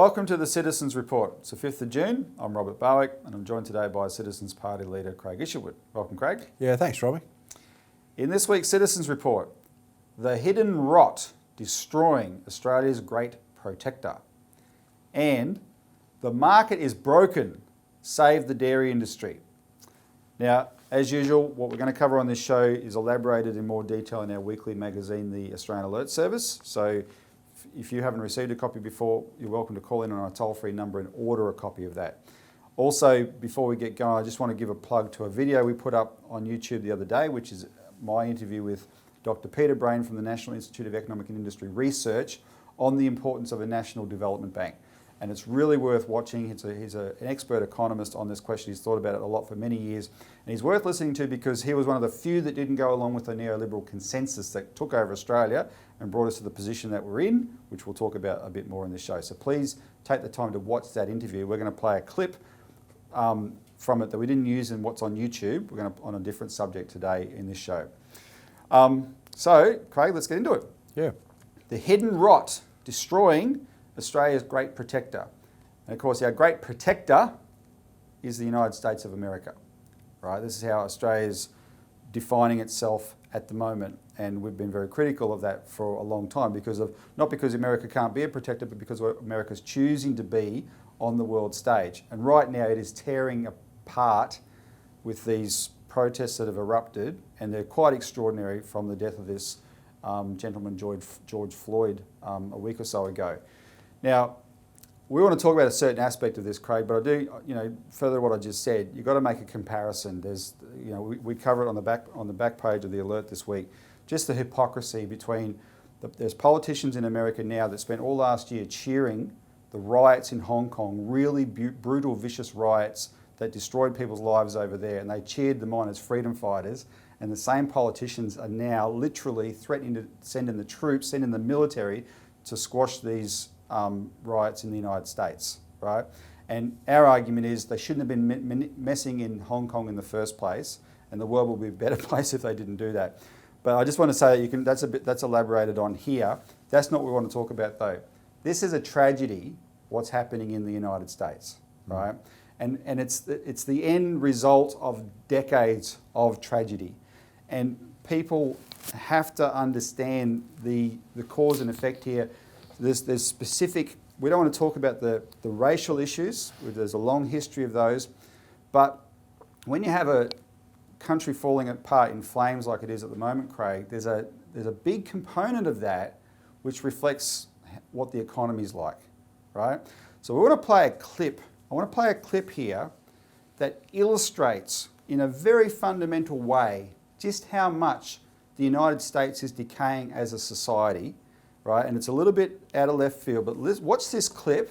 Welcome to the Citizens Report. It's the 5th of June. I'm Robert Barwick and I'm joined today by Citizens Party leader Craig Isherwood. Welcome, Craig. Yeah, thanks, Robbie. In this week's Citizens Report, the hidden rot destroying Australia's great protector, and the market is broken, save the dairy industry. Now, as usual, what we're going to cover on this show is elaborated in more detail in our weekly magazine, the Australian Alert Service. So if you haven't received a copy before, you're welcome to call in on our toll-free number and order a copy of that. Also, before we get going, I just want to give a plug to a video we put up on YouTube the other day, which is my interview with Dr. Peter Brain from the National Institute of Economic and Industry Research on the importance of a national development bank. And it's really worth watching. He's an expert economist on this question. He's thought about it a lot for many years. And he's worth listening to because he was one of the few that didn't go along with the neoliberal consensus that took over Australia and brought us to the position that we're in, which we'll talk about a bit more in this show. So please take the time to watch that interview. We're going to play a clip from it that we didn't use in what's on YouTube. We're going to on a different subject today in this show. So, Craig, let's get into it. Yeah. The hidden rot destroying Australia's great protector. And of course, our great protector is the United States of America, right? This is how Australia's defining itself at the moment. And we've been very critical of that for a long time not because America can't be a protector, but because America's choosing to be on the world stage. And right now it is tearing apart with these protests that have erupted, and they're quite extraordinary from the death of this gentleman, George Floyd, a week or so ago. Now, we want to talk about a certain aspect of this, Craig, but I do, further to what I just said, you've got to make a comparison. There's, we cover it on the back page of the Alert this week, just the hypocrisy between, there's politicians in America now that spent all last year cheering the riots in Hong Kong, really brutal, vicious riots that destroyed people's lives over there, and they cheered them on as freedom fighters. And the same politicians are now literally threatening to send in the troops, send in the military to squash these riots in the United States, right? And our argument is they shouldn't have been messing in Hong Kong in the first place, and the world will be a better place if they didn't do that. But I just want to say that's elaborated on here. That's not what we want to talk about though. This is a tragedy, what's happening in the United States, right? And it's the end result of decades of tragedy. And people have to understand the cause and effect here. There's specific, we don't want to talk about the racial issues, there's a long history of those, but when you have a country falling apart in flames like it is at the moment, Craig, there's a big component of that which reflects what the economy's like, right? So we want to play a clip. I want to play a clip here that illustrates in a very fundamental way just how much the United States is decaying as a society, right? And it's a little bit out of left field, but watch this clip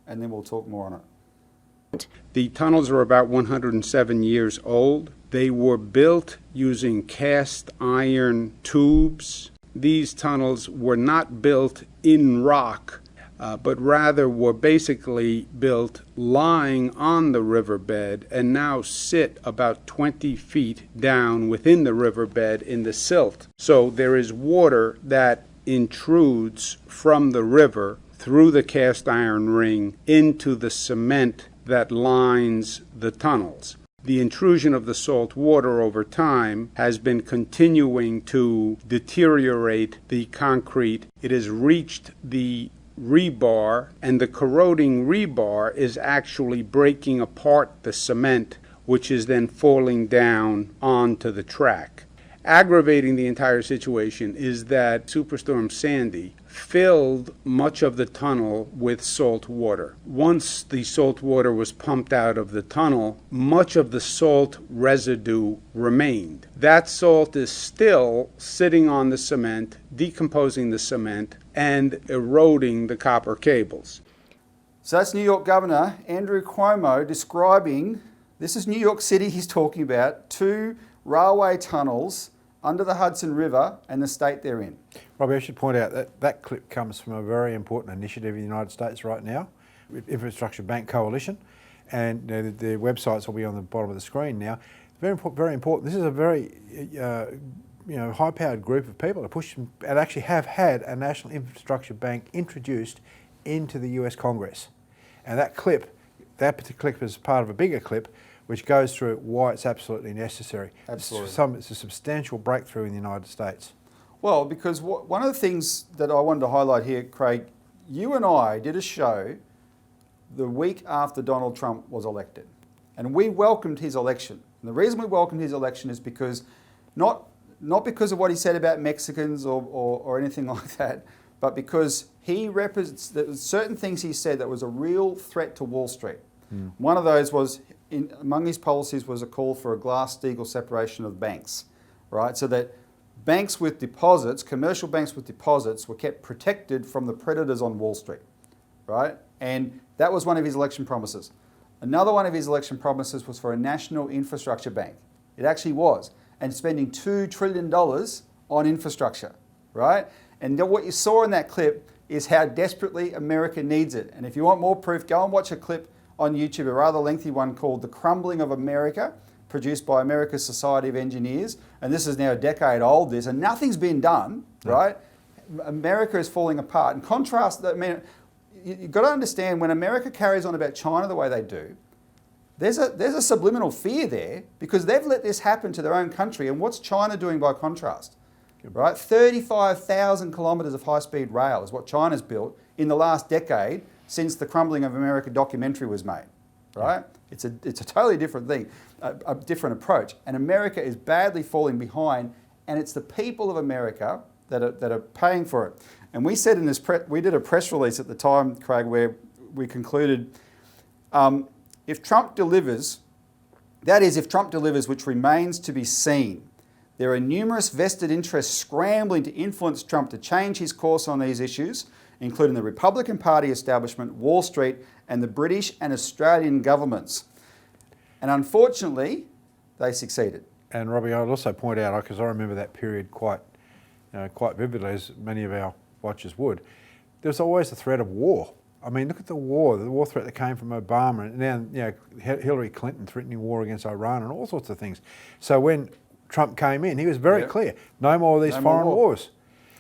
and then we'll talk more on it. The tunnels are about 107 years old. They were built using cast iron tubes. These tunnels were not built in rock, but rather were basically built lying on the riverbed and now sit about 20 feet down within the riverbed in the silt. So there is water that intrudes from the river through the cast iron ring into the cement that lines the tunnels. The intrusion of the salt water over time has been continuing to deteriorate the concrete. It has reached the rebar, and the corroding rebar is actually breaking apart the cement, which is then falling down onto the track. Aggravating the entire situation is that Superstorm Sandy filled much of the tunnel with salt water. Once the salt water was pumped out of the tunnel, much of the salt residue remained. That salt is still sitting on the cement, decomposing the cement, and eroding the copper cables. So that's New York Governor Andrew Cuomo describing, this is New York City he's talking about, 2 railway tunnels under the Hudson River and the state they're in. Robbie, I should point out that that clip comes from a very important initiative in the United States right now, Infrastructure Bank Coalition, and their websites will be on the bottom of the screen now. Very important. This is a very high-powered group of people to push and actually have had a national infrastructure bank introduced into the US Congress. And that particular clip is part of a bigger clip which goes through why it's absolutely necessary. Absolutely. It's a substantial breakthrough in the United States. Well, because one of the things that I wanted to highlight here, Craig, you and I did a show the week after Donald Trump was elected. And we welcomed his election. And the reason we welcomed his election is because, not because of what he said about Mexicans or anything like that, but because he represents certain things he said that was a real threat to Wall Street. One of those was, among his policies was a call for a Glass-Steagall separation of banks, right? So that banks with deposits, commercial banks with deposits, were kept protected from the predators on Wall Street, right? And that was one of his election promises. Another one of his election promises was for a national infrastructure bank. It actually was, and spending $2 trillion on infrastructure, right? And what you saw in that clip is how desperately America needs it. And if you want more proof, go and watch a clip on YouTube, a rather lengthy one called The Crumbling of America, produced by America's Society of Engineers. And this is now a decade old, and nothing's been done, right? America is falling apart. In contrast, you've got to understand, when America carries on about China the way they do, there's a subliminal fear there, because they've let this happen to their own country. And what's China doing by contrast? Right? 35,000 kilometres of high-speed rail is what China's built in the last decade since the Crumbling of America documentary was made. Right? It's a totally different thing, a different approach. And America is badly falling behind, and it's the people of America that are paying for it. And we said in this we did a press release at the time, Craig, where we concluded, if Trump delivers, that is, if Trump delivers, which remains to be seen, there are numerous vested interests scrambling to influence Trump to change his course on these issues, including the Republican Party establishment, Wall Street, and the British and Australian governments. And unfortunately, they succeeded. And Robbie, I'd also point out, because I remember that period quite vividly, as many of our watchers would, there's always the threat of war. I mean, look at the war threat that came from Obama, and now Hillary Clinton threatening war against Iran and all sorts of things. So when Trump came in, he was very clear, no more of these foreign wars,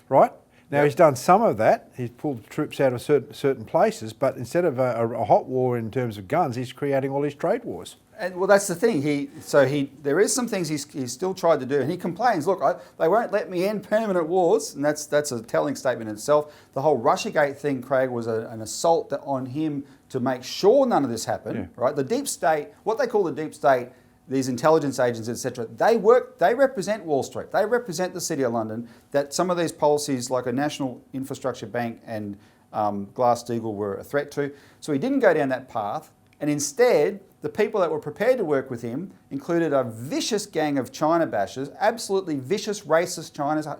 right? Now he's done some of that, he's pulled troops out of certain places, but instead of a hot war in terms of guns, he's creating all these trade wars. And well, that's the thing. There is some things he's still tried to do, and he complains. Look, they won't let me end permanent wars, and that's a telling statement in itself. The whole Russiagate thing, Craig, was an assault on him to make sure none of this happened. Right? The deep state, what they call the deep state, these intelligence agents, etc. They represent Wall Street. They represent the City of London. That some of these policies, like a national infrastructure bank and Glass-Steagall, were a threat to. So he didn't go down that path, and instead, the people that were prepared to work with him included a vicious gang of China bashers, absolutely vicious, racist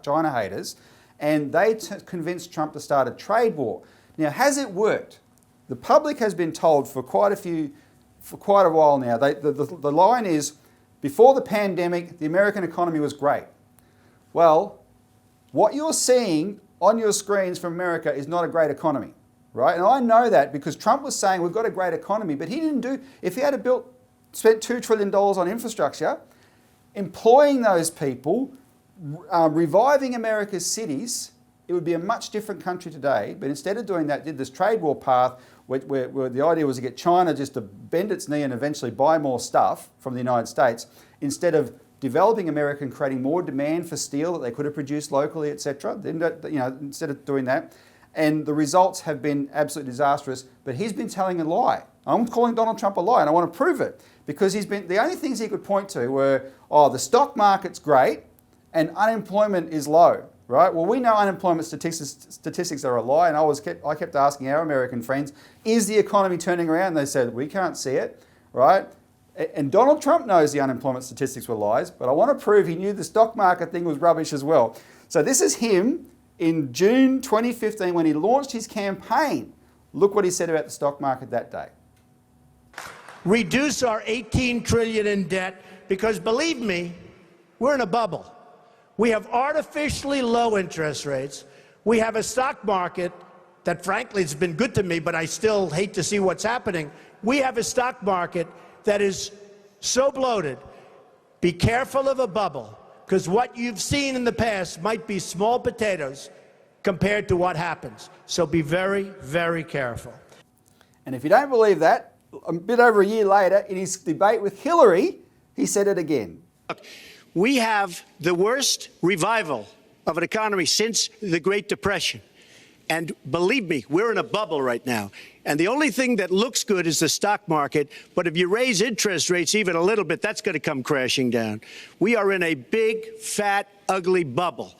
China haters, and they convinced Trump to start a trade war. Now, has it worked? The public has been told for quite a while now. The line is, before the pandemic, the American economy was great. Well, what you're seeing on your screens from America is not a great economy. Right? And I know that because Trump was saying we've got a great economy, but he didn't do, if he had spent $2 trillion on infrastructure, employing those people, reviving America's cities, it would be a much different country today. But instead of doing that, did this trade war path where the idea was to get China just to bend its knee and eventually buy more stuff from the United States, instead of developing America and creating more demand for steel that they could have produced locally, etc. Instead of doing that. And the results have been absolutely disastrous, but he's been telling a lie. I'm calling Donald Trump a lie, and I want to prove it, because the only things he could point to were, the stock market's great and unemployment is low, right? Well, we know unemployment statistics are a lie, and I kept asking our American friends, is the economy turning around? And they said, we can't see it, right? And Donald Trump knows the unemployment statistics were lies, but I want to prove he knew the stock market thing was rubbish as well. So this is him in June 2015 when he launched his campaign. Look what he said about the stock market that day. Reduce our $18 trillion in debt, because believe me, we're in a bubble. We have artificially low interest rates. We have a stock market that frankly has been good to me, but I still hate to see what's happening. We have a stock market that is so bloated. Be careful of a bubble, because what you've seen in the past might be small potatoes compared to what happens. So be very, very careful. And if you don't believe that, a bit over a year later, in his debate with Hillary, he said it again. Look, we have the worst revival of an economy since the Great Depression. And believe me, we're in a bubble right now. And the only thing that looks good is the stock market. But if you raise interest rates even a little bit, that's going to come crashing down. We are in a big, fat, ugly bubble.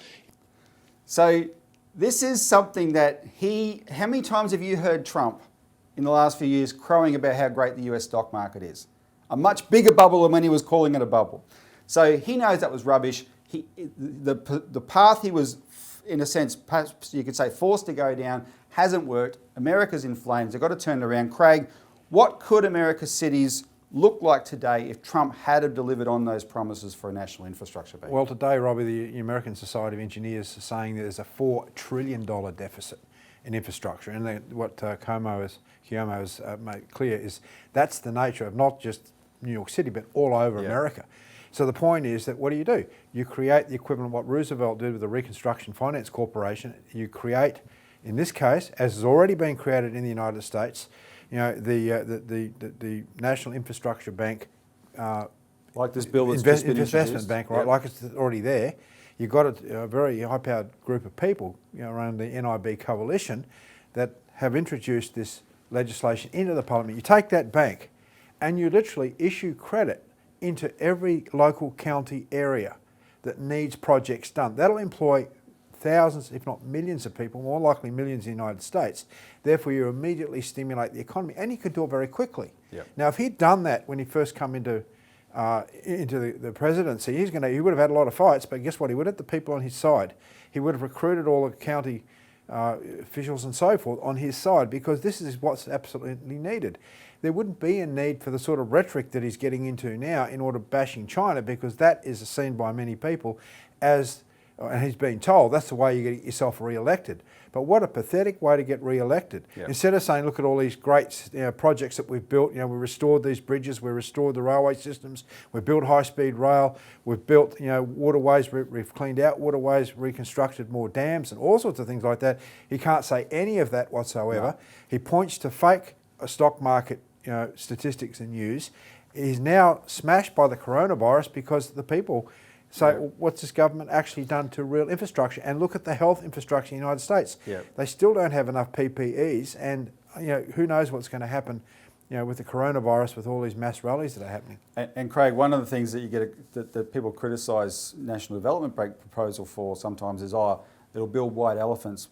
So this is something that how many times have you heard Trump in the last few years crowing about how great the US stock market is? A much bigger bubble than when he was calling it a bubble. So he knows that was rubbish. The path he was, in a sense, perhaps you could say, forced to go down hasn't worked. America's in flames. They've got to turn it around. Craig, what could America's cities look like today if Trump had have delivered on those promises for a national infrastructure bank? Well, today, Robbie, the American Society of Engineers is saying there's a $4 trillion deficit in infrastructure. And what Cuomo has made clear is that's the nature of not just New York City, but all over America. So the point is that what do? You create the equivalent of what Roosevelt did with the Reconstruction Finance Corporation. You create, in this case, as has already been created in the United States, you know, the National Infrastructure Bank, like this bill that's just been investment bank, right? Yep. Like it's already there. You've got a very high-powered group of people, you know, around the NIB coalition that have introduced this legislation into the parliament. You take that bank, and you literally issue credit into every local county area that needs projects done. That'll employ thousands, if not millions of people, more likely millions in the United States. Therefore, you immediately stimulate the economy, and you could do it very quickly. Yep. Now, if he'd done that when he first come into the presidency, he would have had a lot of fights, but guess what? He would have had the people on his side. He would have recruited all the county officials and so forth on his side, because this is what's absolutely needed. There wouldn't be a need for the sort of rhetoric that he's getting into now in order bashing China, because that is seen by many people as, and he's been told, that's the way you get yourself re-elected. But what a pathetic way to get re-elected. Yep. Instead of saying, look at all these great projects that we've built, we restored these bridges, we restored the railway systems, we've built high-speed rail, we've built waterways, we've cleaned out waterways, reconstructed more dams and all sorts of things like that. He can't say any of that whatsoever. No. He points to fake stock market statistics and news. He's now smashed by the coronavirus because the people say, well, what's this government actually done to real infrastructure? And look at the health infrastructure in the United States. Yep. They still don't have enough PPEs, and who knows what's going to happen with the coronavirus, with all these mass rallies that are happening. And Craig, one of the things that you get that people criticise National Development Bank proposal for sometimes is, it'll build white elephants,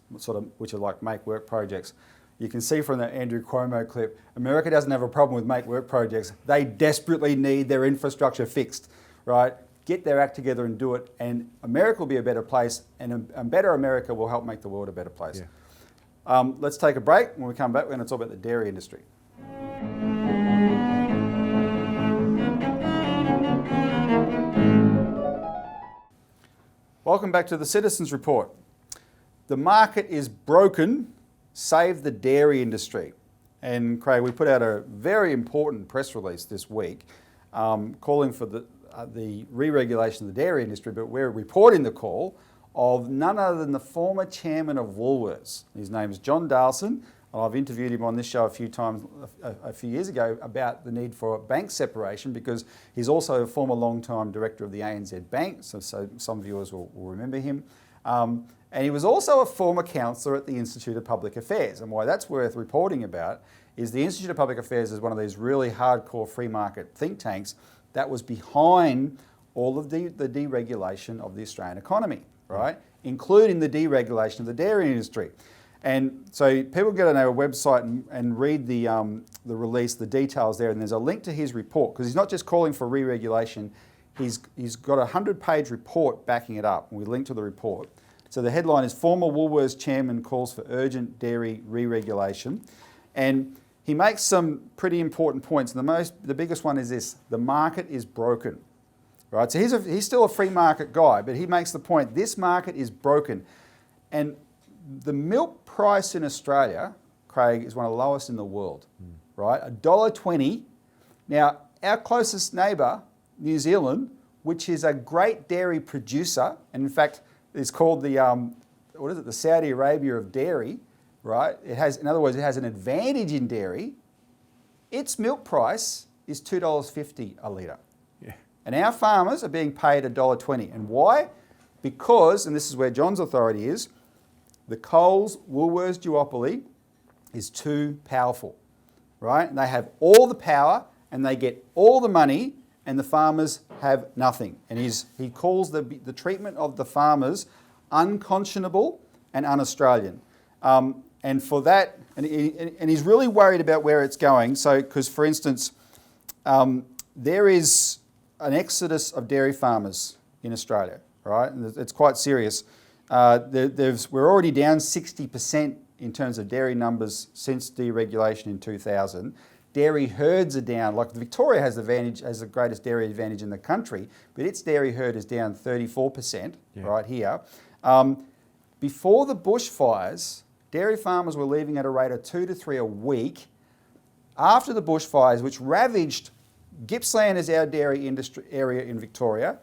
which are like make work projects. You can see from the Andrew Cuomo clip, America doesn't have a problem with make work projects. They desperately need their infrastructure fixed, right? Get their act together and do it, and America will be a better place, and a better America will help make the world a better place. Yeah. Let's take a break. When we come back, we're going to talk about the dairy industry. Welcome back to the Citizens Report. The market is broken. Save the dairy industry. And Craig, we put out a very important press release this week calling for the re-regulation of the dairy industry, but we're reporting the call of none other than the former chairman of Woolworths. His name is John Darlson. I've interviewed him on this show a few times a few years ago about the need for bank separation, because he's also a former long-time director of the ANZ Bank, so some viewers will remember him. And he was also a former counsellor at the Institute of Public Affairs. And why that's worth reporting about is the Institute of Public Affairs is one of these really hardcore free market think tanks that was behind all of the deregulation of the Australian economy, right? Including the deregulation of the dairy industry. And so people get on our website and read the release, the details there, and there's a link to his report, because he's not just calling for re-regulation, he's got a 100-page report backing it up, and we link to the report. So the headline is Former Woolworths Chairman Calls for Urgent Dairy Re-Regulation. And he makes some pretty important points. And the biggest one is this: the market is broken. Right? So he's still a free market guy, but he makes the point, this market is broken. And the milk price in Australia, Craig, is one of the lowest in the world. Right? $1.20. Now, our closest neighbour, New Zealand, which is a great dairy producer, and in fact, it's called the what is it, the Saudi Arabia of dairy, right? It has, in other words, it has an advantage in dairy. Its milk price is $2.50 a litre. Yeah. And our farmers are being paid $1.20. And why? Because, and this is where John's authority is, the Coles Woolworths duopoly is too powerful, right? And they have all the power and they get all the money and the farmers have nothing. And he calls the treatment of the farmers unconscionable and un-Australian. And for that, and he's really worried about where it's going. So, because for instance, there is an exodus of dairy farmers in Australia, right? And it's quite serious. We're already down 60% in terms of dairy numbers since deregulation in 2000. Dairy herds are down. Like Victoria has the greatest dairy advantage in the country, but its dairy herd is down 34% right here. Before the bushfires, dairy farmers were leaving at a rate of 2 to 3 a week. After the bushfires, which ravaged Gippsland is our dairy industry area in Victoria.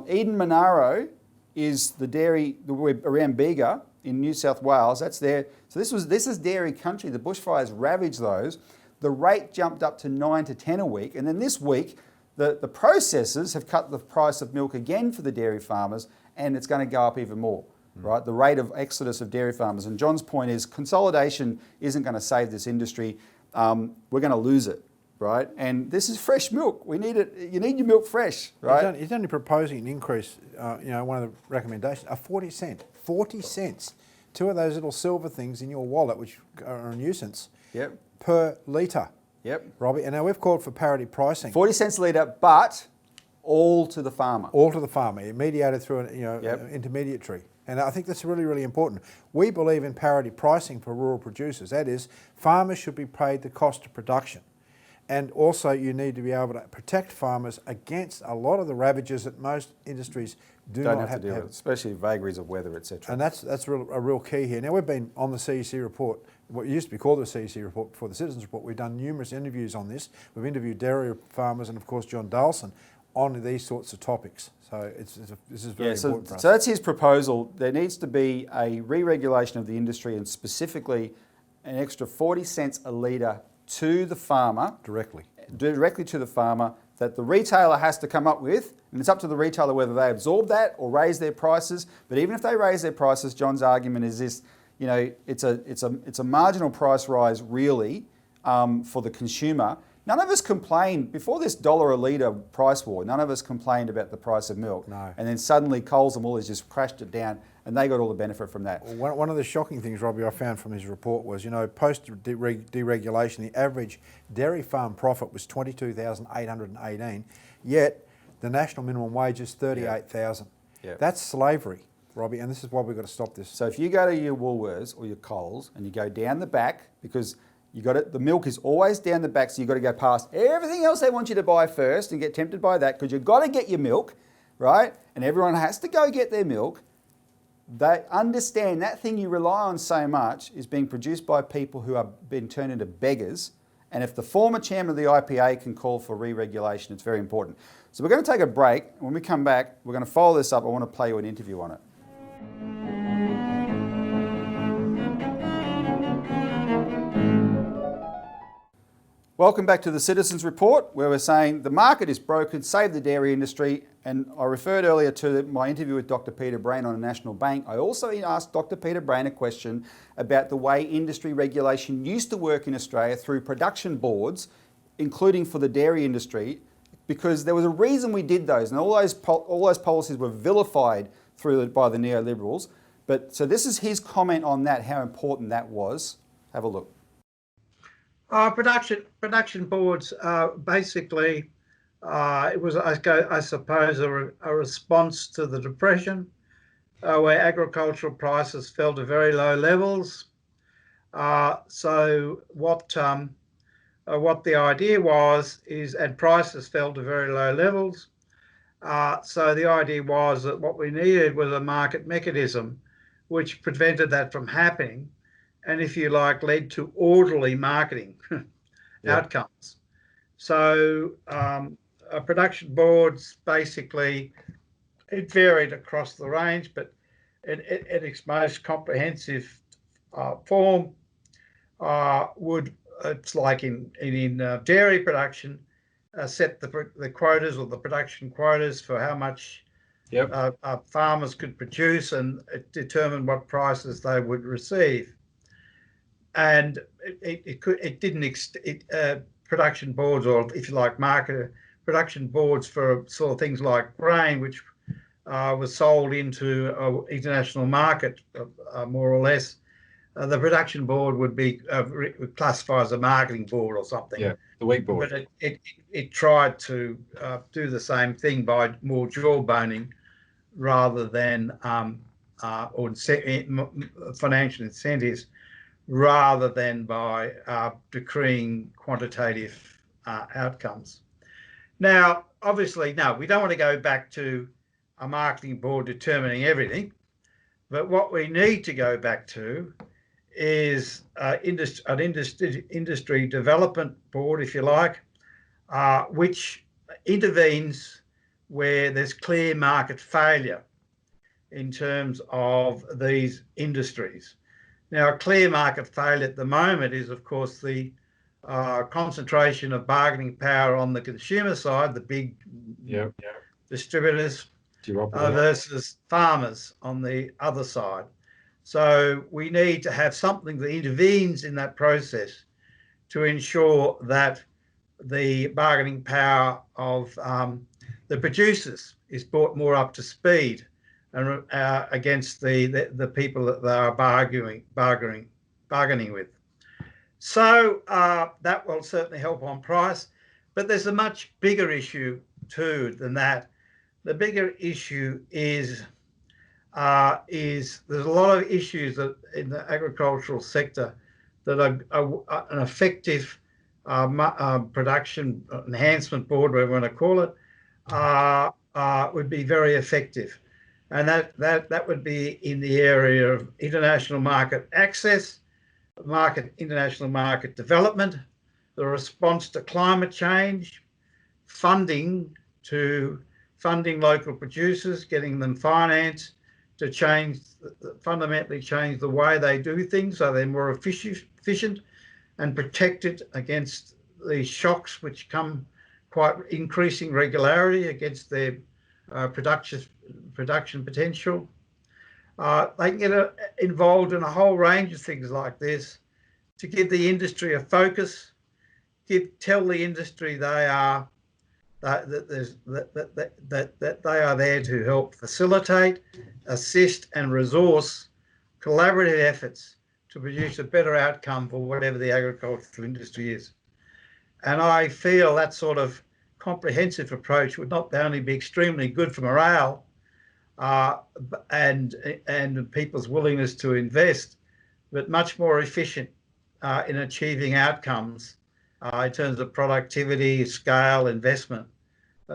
Eden Monaro is the dairy around Bega in New South Wales. That's there. So this is dairy country. The bushfires ravaged those. The rate jumped up to 9 to 10 a week. And then this week, the processors have cut the price of milk again for the dairy farmers, and it's going to go up even more. Right, the rate of exodus of dairy farmers. And John's point is consolidation isn't going to save this industry. We're going to lose it, right? And this is fresh milk. We need it. You need your milk fresh, right? He's only proposing an increase, one of the recommendations, a 40 cents. Two of those little silver things in your wallet, which are a nuisance, per litre. Yep. Robbie, and now we've called for parity pricing. 40 cents a litre, but all to the farmer. All to the farmer, mediated through an intermediary. And I think that's really, really important. We believe in parity pricing for rural producers. That is, farmers should be paid the cost of production. And also you need to be able to protect farmers against a lot of the ravages that most industries don't not have to deal with, especially vagaries of weather, etc. And that's a real key here. Now, we've been on the CEC report, what used to be called the CEC report before the Citizens Report. We've done numerous interviews on this. We've interviewed dairy farmers and, of course, John Dalson on these sorts of topics. So this is very important for us. So that's his proposal. There needs to be a re-regulation of the industry and specifically an extra 40 cents a litre to the farmer. Directly to the farmer, that the retailer has to come up with, and it's up to the retailer whether they absorb that or raise their prices. But even if they raise their prices, John's argument is this, it's a marginal price rise really for the consumer. None of us complained, before this $1 a litre price war, none of us complained about the price of milk. No. And then suddenly Coles and Woolies just crashed it down and they got all the benefit from that. Well, one of the shocking things, Robbie, I found from his report was, post-deregulation, the average dairy farm profit was $22,818, yet the national minimum wage is $38,000. Yeah. That's slavery, Robbie, and this is why we've got to stop this. So if you go to your Woolworths or your Coles and you go down the back, because the milk is always down the back, so you've got to go past everything else they want you to buy first and get tempted by that, because you've got to get your milk, right? And everyone has to go get their milk. They understand that thing you rely on so much is being produced by people who have been turned into beggars. And if the former chairman of the IPA can call for re-regulation, it's very important. So we're going to take a break. When we come back, we're going to follow this up. I want to play you an interview on it. Welcome back to the Citizens Report, where we're saying the market is broken, save the dairy industry. And I referred earlier to my interview with Dr. Peter Brain on a national bank. I also asked Dr. Peter Brain a question about the way industry regulation used to work in Australia through production boards, including for the dairy industry, because there was a reason we did those, and all those policies were vilified by the neoliberals. So this is his comment on that, how important that was. Have a look. Production boards basically it was, I suppose, a response to the Depression, where agricultural prices fell to very low levels. So what the idea was and prices fell to very low levels. So the idea was that what we needed was a market mechanism which prevented that from happening, and, if you like, led to orderly marketing outcomes. So production boards, basically, it varied across the range, but in its most comprehensive form, it's like in dairy production, set the quotas or the production quotas for how much farmers could produce, and it determined what prices they would receive. And production boards, or if you like, production boards for sort of things like grain, which was sold into an international market, more or less. The production board would be classified as a marketing board or something. Yeah, the wheat board. But it tried to do the same thing by more jawboning rather than financial incentives, rather than by decreeing quantitative outcomes. Now, obviously, no, we don't want to go back to a marketing board determining everything, but what we need to go back to is an industry development board, if you like, which intervenes where there's clear market failure in terms of these industries. Now, a clear market failure at the moment is, of course, the concentration of bargaining power on the consumer side, the big distributors, versus farmers on the other side. So we need to have something that intervenes in that process to ensure that the bargaining power of the producers is brought more up to speed and against the people that they are bargaining with. So that will certainly help on price, but there's a much bigger issue too than that. The bigger issue is there's a lot of issues that in the agricultural sector that an effective production enhancement board, whatever you want to call it, would be very effective. And that would be in the area of international market access, international market development, the response to climate change, funding local producers, getting them finance to fundamentally change the way they do things so they're more efficient and protected against these shocks which come quite increasing regularity against their production potential. They can get involved in a whole range of things like this to give the industry a focus, tell the industry they are that they are there to help facilitate, assist and resource collaborative efforts to produce a better outcome for whatever the agricultural industry is. And I feel that sort of comprehensive approach would not only be extremely good for morale and people's willingness to invest, but much more efficient in achieving outcomes in terms of productivity, scale, investment. In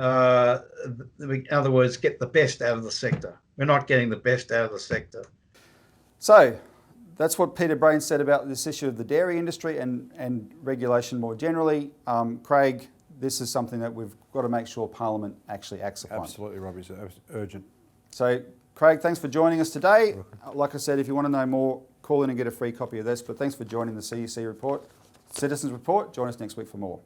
other words, get the best out of the sector. We're not getting the best out of the sector. So that's what Peter Brain said about this issue of the dairy industry and regulation more generally. Craig, this is something that we've got to make sure Parliament actually acts upon. Absolutely, Robbie, it's urgent. So, Craig, thanks for joining us today. Like I said, if you want to know more, call in and get a free copy of this. But thanks for joining the CEC report, Citizens Report. Join us next week for more.